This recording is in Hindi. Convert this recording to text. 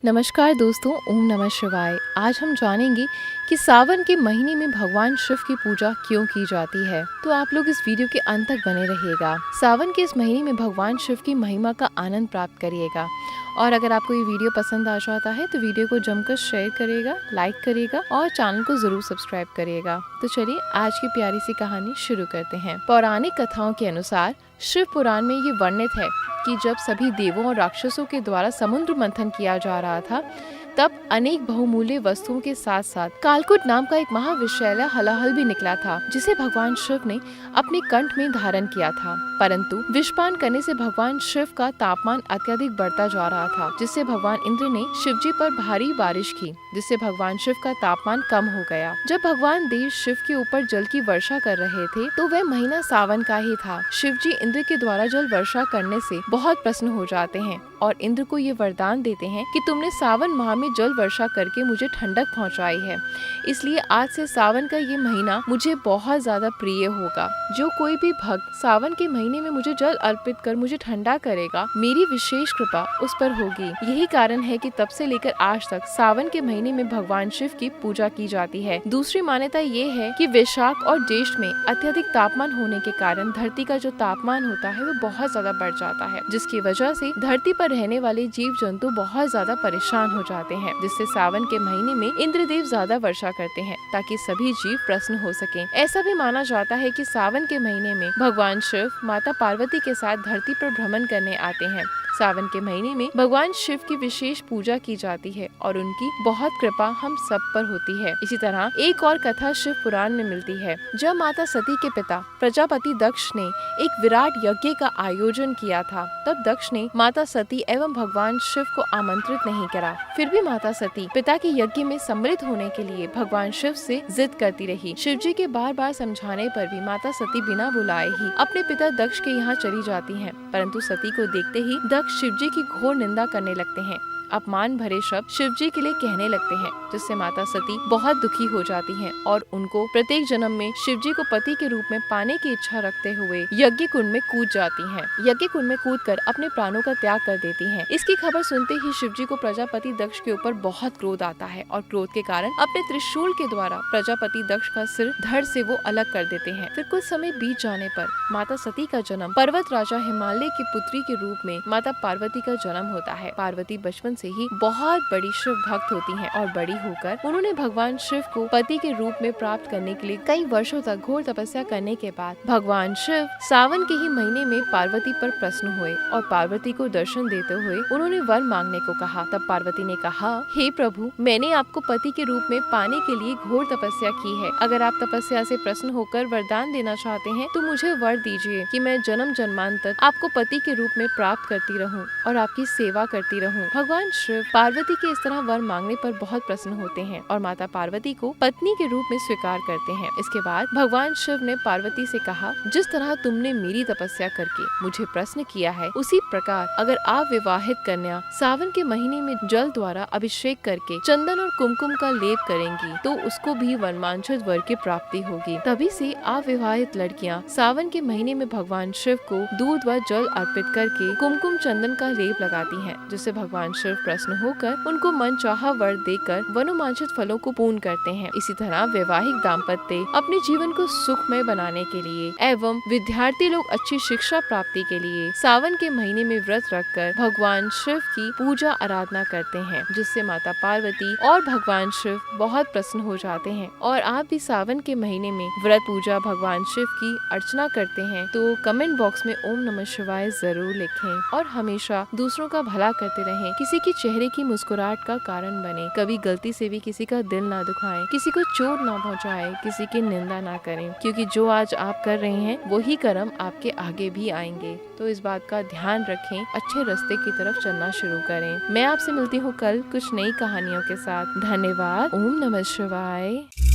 नमस्कार दोस्तों, ओम नमः शिवाय। आज हम जानेंगे कि सावन के महीने में भगवान शिव की पूजा क्यों की जाती है। तो आप लोग इस वीडियो के अंत तक बने रहिएगा। सावन के इस महीने में भगवान शिव की महिमा का आनंद प्राप्त करिएगा। और अगर आपको ये वीडियो पसंद आ जाता है तो वीडियो को जमकर शेयर करिएगा, लाइक करिएगा और चैनल को जरूर सब्सक्राइब करिएगा। तो चलिए आज की प्यारी सी कहानी शुरू करते हैं। पौराणिक कथाओं के अनुसार शिव पुराण में ये वर्णित है कि जब सभी देवों और राक्षसों के द्वारा समुद्र मंथन किया जा रहा था, तब अनेक बहुमूल्य वस्तुओं के साथ साथ कालकूट नाम का एक महाविषैला हलाहल भी निकला था, जिसे भगवान शिव ने अपने कंठ में धारण किया था। परंतु विषपान करने से भगवान शिव का तापमान अत्यधिक बढ़ता जा रहा था, जिससे भगवान इंद्र ने शिव जी पर भारी बारिश की, जिससे भगवान शिव का तापमान कम हो गया। जब भगवान देव शिव के ऊपर जल की वर्षा कर रहे थे, तो वह महीना सावन का ही था। शिव जी इंद्र के द्वारा जल वर्षा करने से बहुत प्रसन्न हो जाते हैं और इंद्र को ये वरदान देते हैं कि तुमने सावन माह में जल वर्षा करके मुझे ठंडक पहुंचाई है, इसलिए आज से सावन का ये महीना मुझे बहुत ज्यादा प्रिय होगा। जो कोई भी भक्त सावन के महीने में मुझे जल अर्पित कर मुझे ठंडा करेगा, मेरी विशेष कृपा उस पर होगी। यही कारण है कि तब से लेकर आज तक सावन के महीने में भगवान शिव की पूजा की जाती है। दूसरी मान्यता ये है कि वैशाख और ज्येष्ठ में अत्यधिक तापमान होने के कारण धरती का जो तापमान होता है वो बहुत ज्यादा बढ़ जाता है, जिसकी वजह से धरती पर रहने वाले जीव जंतु बहुत ज्यादा परेशान हो जाते हैं, जिससे सावन के महीने में इंद्रदेव ज्यादा वर्षा करते हैं ताकि सभी जीव प्रसन्न हो सकें। ऐसा भी माना जाता है कि सावन के महीने में भगवान शिव माता पार्वती के साथ धरती पर भ्रमण करने आते हैं। सावन के महीने में भगवान शिव की विशेष पूजा की जाती है और उनकी बहुत कृपा हम सब पर होती है। इसी तरह एक और कथा शिव पुराण में मिलती है। जब माता सती के पिता प्रजापति दक्ष ने एक विराट यज्ञ का आयोजन किया था, तब दक्ष ने माता सती एवं भगवान शिव को आमंत्रित नहीं करा। फिर भी माता सती पिता के यज्ञ में सम्मिलित होने के लिए भगवान शिव से जिद करती रही। शिव जी के बार बार समझाने पर भी माता सती बिना बुलाए ही अपने पिता दक्ष के यहाँ चली जाती हैं। परंतु सती को देखते ही दक्ष शिव जी की घोर निंदा करने लगते हैं, अपमान भरे शब्द शिव जी के लिए कहने लगते हैं, जिससे माता सती बहुत दुखी हो जाती हैं और उनको प्रत्येक जन्म में शिव जी को पति के रूप में पाने की इच्छा रखते हुए यज्ञ कुंड में कूद जाती हैं। यज्ञ कुंड में कूदकर अपने प्राणों का त्याग कर देती हैं। इसकी खबर सुनते ही शिव जी को प्रजापति दक्ष के ऊपर बहुत क्रोध आता है और क्रोध के कारण अपने त्रिशूल के द्वारा प्रजापति दक्ष का सिर धड़ से वो अलग कर देते हैं। फिर कुछ समय बीत जाने पर माता सती का जन्म पर्वत राजा हिमालय की पुत्री के रूप में माता पार्वती का जन्म होता है। पार्वती बचपन से ही बहुत बड़ी शिव भक्त होती हैं और बड़ी होकर उन्होंने भगवान शिव को पति के रूप में प्राप्त करने के लिए कई वर्षों तक घोर तपस्या करने के बाद भगवान शिव सावन के ही महीने में पार्वती पर प्रसन्न हुए और पार्वती को दर्शन देते हुए उन्होंने वर मांगने को कहा। तब पार्वती ने कहा, हे प्रभु, मैंने आपको पति के रूप में पाने के लिए घोर तपस्या की है। अगर आप तपस्या से प्रसन्न होकर वरदान देना चाहते हैं तो मुझे वर दीजिए कि मैं जन्म जन्मांतर आपको पति के रूप में प्राप्त करती रहूं और आपकी सेवा करती रहूं। भगवान शिव पार्वती के इस तरह वर मांगने पर बहुत प्रसन्न होते हैं और माता पार्वती को पत्नी के रूप में स्वीकार करते हैं। इसके बाद भगवान शिव ने पार्वती से कहा, जिस तरह तुमने मेरी तपस्या करके मुझे प्रसन्न किया है, उसी प्रकार अगर आप विवाहित कन्या सावन के महीने में जल द्वारा अभिषेक करके चंदन और कुमकुम का लेप करेंगी तो उसको भी वनवांछित वर की प्राप्ति होगी। तभी से आप विवाहित लड़कियां सावन के महीने में भगवान शिव को दूध व जल अर्पित करके कुमकुम चंदन का लेप लगाती हैं, जिससे भगवान शिव प्रसन्न होकर उनको मनचाहा वर देकर मनोवांछित फलों को पूर्ण करते हैं। इसी तरह वैवाहिक दाम्पत्य अपने जीवन को सुखमय बनाने के लिए एवं विद्यार्थी लोग अच्छी शिक्षा प्राप्ति के लिए सावन के महीने में व्रत रखकर भगवान शिव की पूजा आराधना करते हैं, जिससे माता पार्वती और भगवान शिव बहुत प्रसन्न हो जाते हैं। और आप भी सावन के महीने में व्रत पूजा भगवान शिव की अर्चना करते हैं तो कमेंट बॉक्स में ओम नमः शिवाय जरूर लिखें और हमेशा दूसरों का भला करते रहें, किसी की चेहरे की मुस्कुराहट का कारण बने। कभी गलती से भी किसी का दिल ना दुखाएं, किसी को चोट ना पहुंचाएं, किसी की निंदा ना करें, क्योंकि जो आज आप कर रहे हैं वही कर्म आपके आगे भी आएंगे। तो इस बात का ध्यान रखें, अच्छे रास्ते की तरफ चलना शुरू करें। मैं आपसे मिलती हूँ कल कुछ नई कहानियों के साथ। धन्यवाद। ओम नमः शिवाय।